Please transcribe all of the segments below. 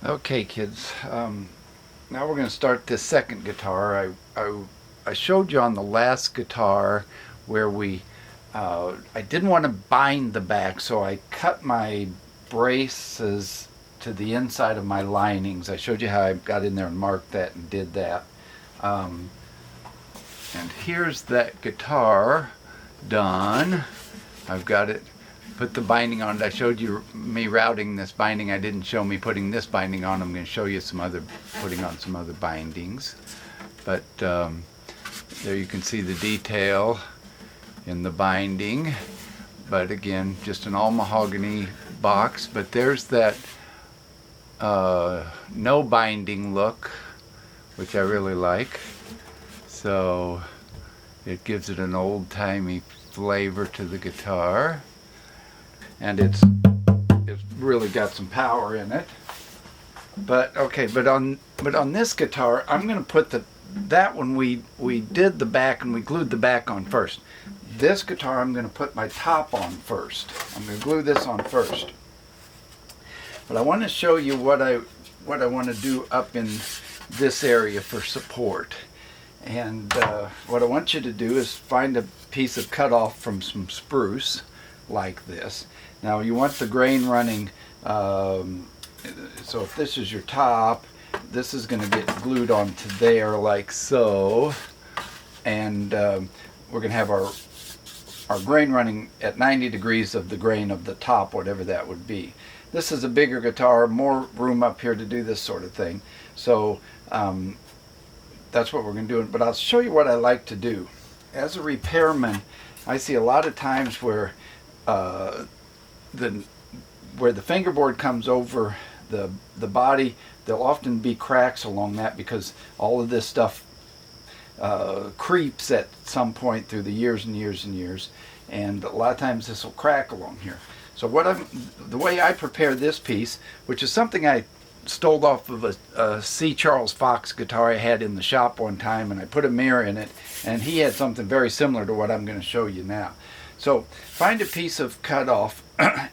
Okay, kids. Now we're going to start this second guitar. I showed you on the last guitar where I didn't want to bind the back, so I cut my braces to the inside of my linings. I showed you how I got in there and marked that and did that. And here's that guitar done. I've got it. Put the binding on it. I showed you me routing this binding. I didn't show me putting this binding on. I'm going to show you putting on some other bindings. But there you can see the detail in the binding. But again, just an all mahogany box. But there's that no binding look, which I really like. So it gives it an old-timey flavor to the guitar. And it's really got some power in it. But okay, but on this guitar, I'm going to put that one we did the back and we glued the back on first. This guitar I'm going to put my top on first. I'm going to glue this on first. But I want to show you what I want to do up in this area for support. And what I want you to do is find a piece of cutoff from some spruce like this. Now you want the grain running, so if this is your top, this is going to get glued onto there like so, and we're going to have our grain running at 90 degrees of the grain of the top, whatever that would be. This is a bigger guitar, more room up here to do this sort of thing, so that's what we're going to do. But I'll show you what I like to do. As a repairman, I see a lot of times where the fingerboard comes over the body, there'll often be cracks along that because all of this stuff creeps at some point through the years and years and years, and a lot of times this will crack along here. So the way I prepare this piece, which is something I stole off of a C. Charles Fox guitar I had in the shop one time, and I put a mirror in it, and he had something very similar to what I'm going to show you now. So find a piece of cutoff,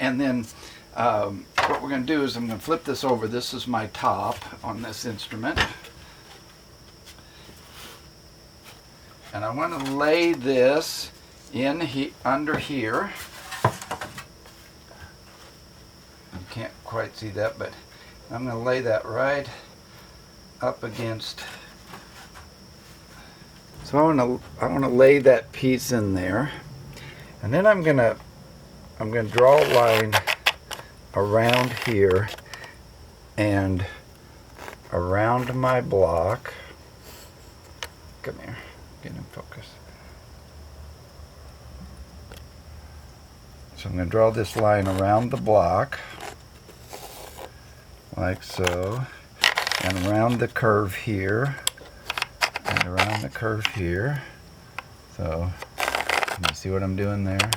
and then what we're going to do is I'm going to flip this over. This is my top on this instrument. And I want to lay this under here. You can't quite see that, but I'm going to lay that right up against. So I want to lay that piece in there. And then I'm going to draw a line around here and around my block. Come here, get in focus. So I'm going to draw this line around the block, like so, and around the curve here, and around the curve here. So you see what I'm doing there?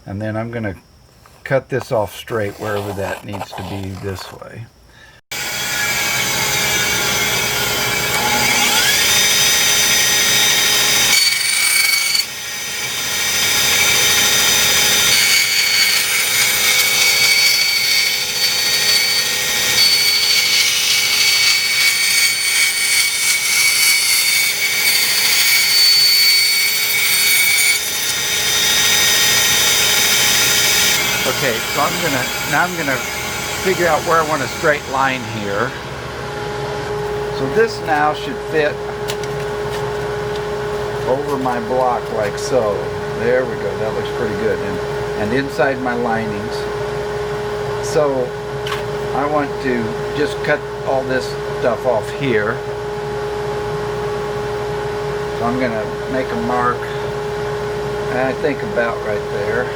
And then I'm going to cut this off straight wherever that needs to be this way. Okay, so now I'm gonna figure out where I want a straight line here. So this now should fit over my block like so. There we go, that looks pretty good. And inside my linings. So I want to just cut all this stuff off here. So I'm gonna make a mark, I think about right there.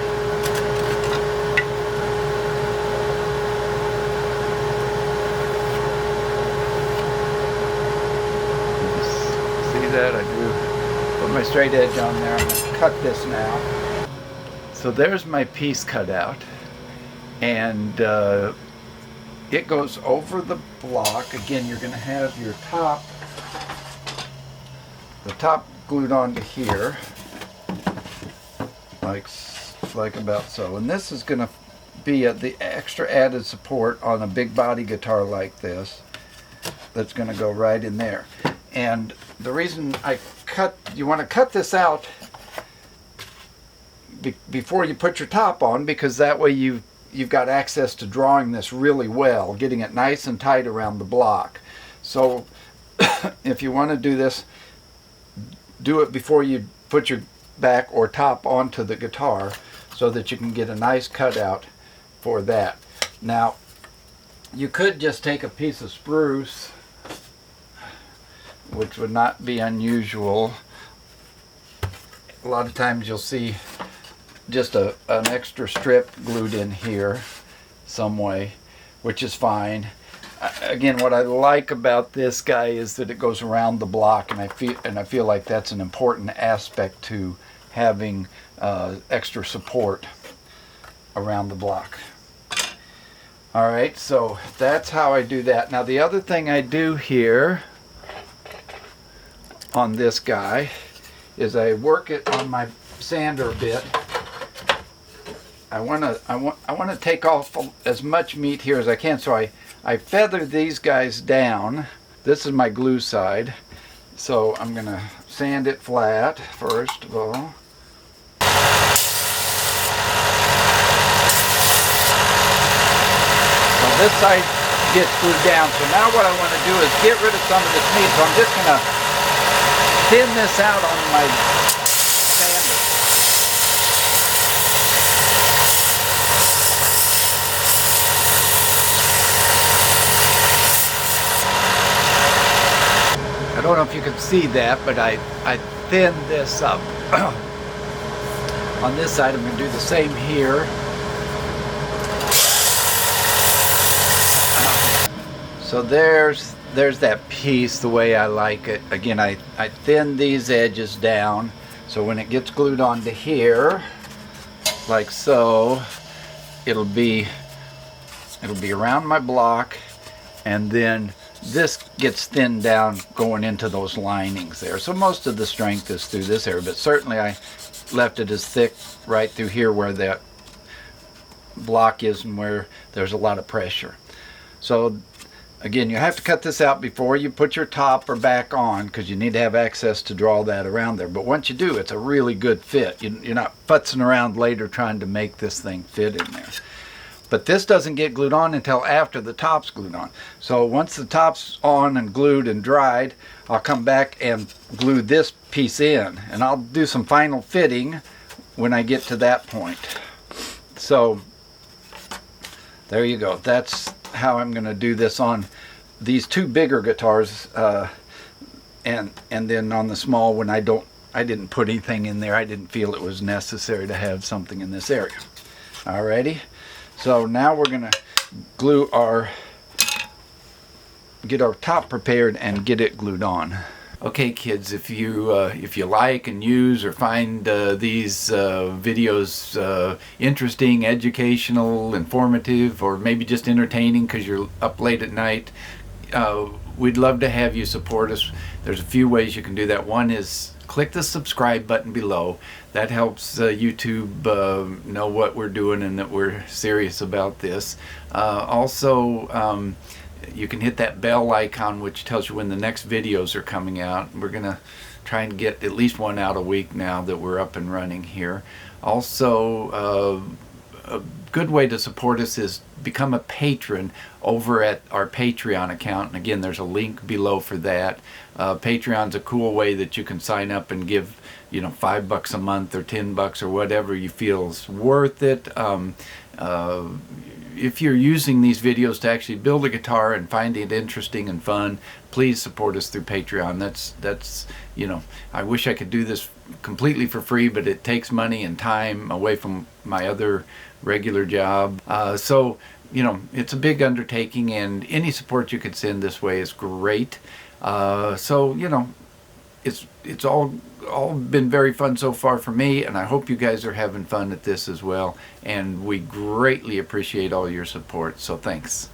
That I do put my straight edge on there. I'm going to cut this now. So there's my piece cut out, and it goes over the block. Again, you're going to have your the top glued onto here, like about so. And this is going to be the extra added support on a big body guitar like this that's going to go right in there. And the reason you want to cut this out before you put your top on, because that way you've got access to drawing this really well, getting it nice and tight around the block. So if you want to do this, do it before you put your back or top onto the guitar, so that you can get a nice cutout for that. Now, you could just take a piece of spruce, which would not be unusual. A lot of times you'll see just an extra strip glued in here some way, which is fine. Again, what I like about this guy is that it goes around the block, and I feel like that's an important aspect to having extra support around the block. All right, so that's how I do that. Now the other thing I do here on this guy is I work it on my sander a bit. I want to take off as much meat here as I can, so I feather these guys down. This is my glue side, so I'm going to sand it flat first of all. So this side gets glued down. So now what I want to do is get rid of some of this meat. So I'm just going to thin this out on my sander. I don't know if you can see that, but I thinned this up. On this side, I'm going to do the same here. So there's that piece the way I like it. Again, I thin these edges down, so when it gets glued onto here, like so, it'll be around my block, and then this gets thinned down going into those linings there. So most of the strength is through this area, but certainly I left it as thick right through here where that block is and where there's a lot of pressure. So again, you have to cut this out before you put your top or back on, because you need to have access to draw that around there. But once you do, it's a really good fit. You're not futzing around later trying to make this thing fit in there. But this doesn't get glued on until after the top's glued on. So once the top's on and glued and dried, I'll come back and glue this piece in. And I'll do some final fitting when I get to that point. So there you go. That's how I'm going to do this on these two bigger guitars, and then on the small one I didn't put anything in there. I didn't feel it was necessary to have something in this area. Alrighty, so now we're going to get our top prepared and get it glued on. Okay, kids, if you like and use or find these videos interesting, educational, informative, or maybe just entertaining because you're up late at night, we'd love to have you support us. There's a few ways you can do that. One is click the subscribe button below. That helps YouTube know what we're doing and that we're serious about this. Also, you can hit that bell icon, which tells you when the next videos are coming out. We're gonna try and get at least one out a week now that we're up and running here. Also, a good way to support us is become a patron over at our Patreon account. And again, there's a link below for that. Patreon's a cool way that you can sign up and give, $5 a month or $10 or whatever you feel is worth it. If you're using these videos to actually build a guitar and find it interesting and fun, please support us through Patreon. That's I wish I could do this completely for free, but it takes money and time away from my other regular job. So it's a big undertaking, and any support you could send this way is great. So it's all been very fun so far for me, and I hope you guys are having fun at this as well, and we greatly appreciate all your support, so thanks.